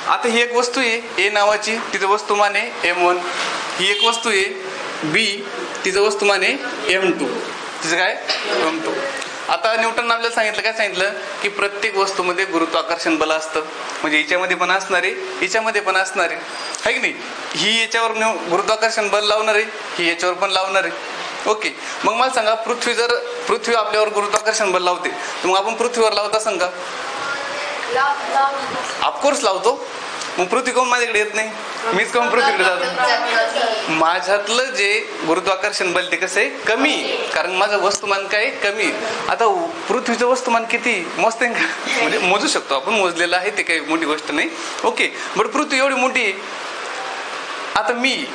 आता ही एक वस्तू आहे ए नावाची, तिचं वस्तुमान आहे m1. ही एक वस्तू आहे बी, तिचं वस्तुमान आहे m2. तिचं काय m2. आता न्यूटन आपल्याला सांगितलं, काय सांगितलं की प्रत्येक वस्तूमध्ये गुरुत्वाकर्षण बल असतं. म्हणजे हिच्यामध्ये पण असणार आहे, हिच्यामध्ये पण असणार आहे की नाही. ही याच्यावर गुरुत्वाकर्षण बल लावणार आहे, ही याच्यावर पण लावणार आहे. ओके, मग मला सांगा पृथ्वी आपल्यावर गुरुत्वाकर्षण बल लावते, तर मग आपण पृथ्वीवर लावता सांगा? ऑफकोर्स लावतो. मग पृथ्वी कोण माझ्याकडे येत नाही, मीच कोण पृथ्वीकडे जातो. माझ्यातलं जे गुरुत्वाकर्षण बल ते कसं आहे, कमी, कारण माझं वस्तुमान काय कमी. आता पृथ्वीचं वस्तुमान किती मोजते का, म्हणजे मोजू शकतो आपण, मोजलेलं आहे, ते काही मोठी गोष्ट नाही. ओके, बट पृथ्वी एवढी मोठी आहे. आता मी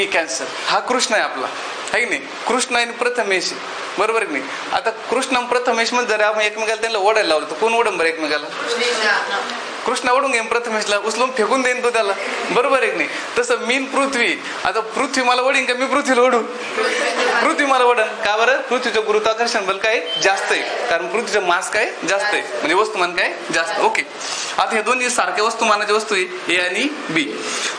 कॅन्सर, हा कृष्ण आहे आपला, आहे की नाही. कृष्ण आणि प्रथमेश, बरोबर आहे की नाही. आता कृष्ण प्रथमेश मध्ये जर आपण एकमेकाला त्यांना ओढायला लावलं तर कोण ओढन बरं एकमेकाला? कृष्ण ओढून घेईन प्रथमेशला, उचलून फेकून देईन तो त्याला, बरोबर आहे की नाही. तसं मीन पृथ्वी, आता पृथ्वी मला ओढीन का मी पृथ्वीला ओढू? पृथ्वी मला ओढन. का बरं? पृथ्वीचं गुरुत्वाकर्षण बल काय जास्त आहे, कारण पृथ्वीचं मास काय जास्त आहे, म्हणजे वस्तुमान काय जास्त. ओके, आता हे दोन्ही सारख्या वस्तुमानाची वस्तू आहे ए आणि बी.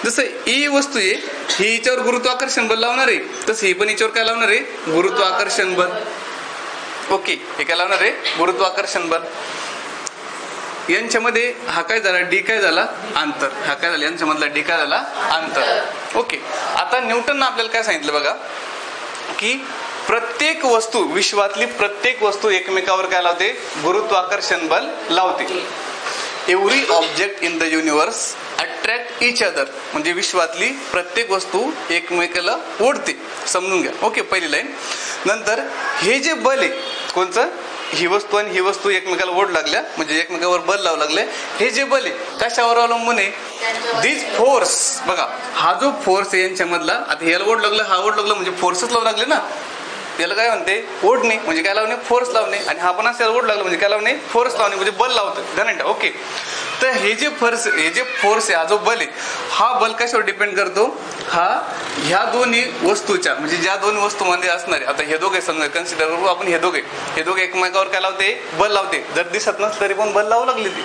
जसं ए वस्तू आहे, ही हिच्यावर गुरुत्वाकर्षण बल लावणार आहे, तसं ही पण हिच्यावर काय लावणार आहे, गुरुत्वाकर्षण बल. ओके, हे काय लावणार आहे, गुरुत्वाकर्षण बल. यांच्यामध्ये हा काय झाला, डी काय झाला, अंतर. हा काय झाला, यांच्यामधला डी काय झाला, अंतर. ओके, आता न्यूटन आपल्याला काय सांगितलं बघा, की प्रत्येक वस्तू, विश्वातली प्रत्येक वस्तू एकमेकावर काय लावते, गुरुत्वाकर्षण बल लावते. Every object in the universe attract each other, म्हणजे विश्वातली प्रत्येक वस्तू एकमेकाला ओढते, समजून घ्या. ओके, पहिली लाईन. नंतर हे जे बल आहे कोणचं, ही वस्तू आणि ही वस्तू एकमेकाला ओढ लागल्या, म्हणजे एकमेकावर बल लावू लागले. हे जे बल आहे कशावर अवलंबून आहे, दिस फोर्स. बघा, हा जो फोर्स आहे यांच्यामधला, आता याला ओढ लागलं, हा ओढ लागलं, म्हणजे फोर्सच लावू लागले ना. याला काय म्हणते, ओढणे, म्हणजे काय लावणे, फोर्स लावणे. आणि हा पण असं ओढ लागलं म्हणजे काय लावणे, फोर्स लावणे, म्हणजे बल लावतो. धनंटा. ओके, तर हे जे फोर्स आहे, हा जो बल आहे, हा बल कशावर डिपेंड करतो, हा ह्या दोन्ही वस्तूच्या, म्हणजे ज्या दोन्ही वस्तूमध्ये असणारे, आता हे दोघे समजा कन्सिडर करू आपण, हे दोघे एकमेकावर काय लावते, बल लावते. जर दिसत नसलं तरी पण बल लावू लागले ते.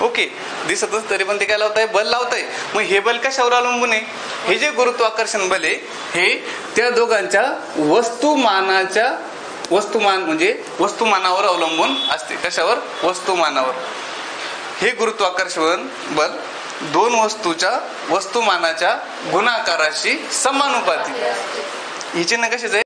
ओके, दिसतच तरी पण ते काय लावताय, बल लावताय. मग हे बल कशावर अवलंबून आहे, हे जे गुरुत्वाकर्षण बल आहे हे त्या दोघांच्या वस्तुमान म्हणजे वस्तुमानावर अवलंबून असते. कशावर, वस्तुमानावर. हे गुरुत्वाकर्षण बल दोन वस्तूच्या वस्तुमानाच्या गुणाकाराशी समानुपाती. हिचे ना कशाच आहे,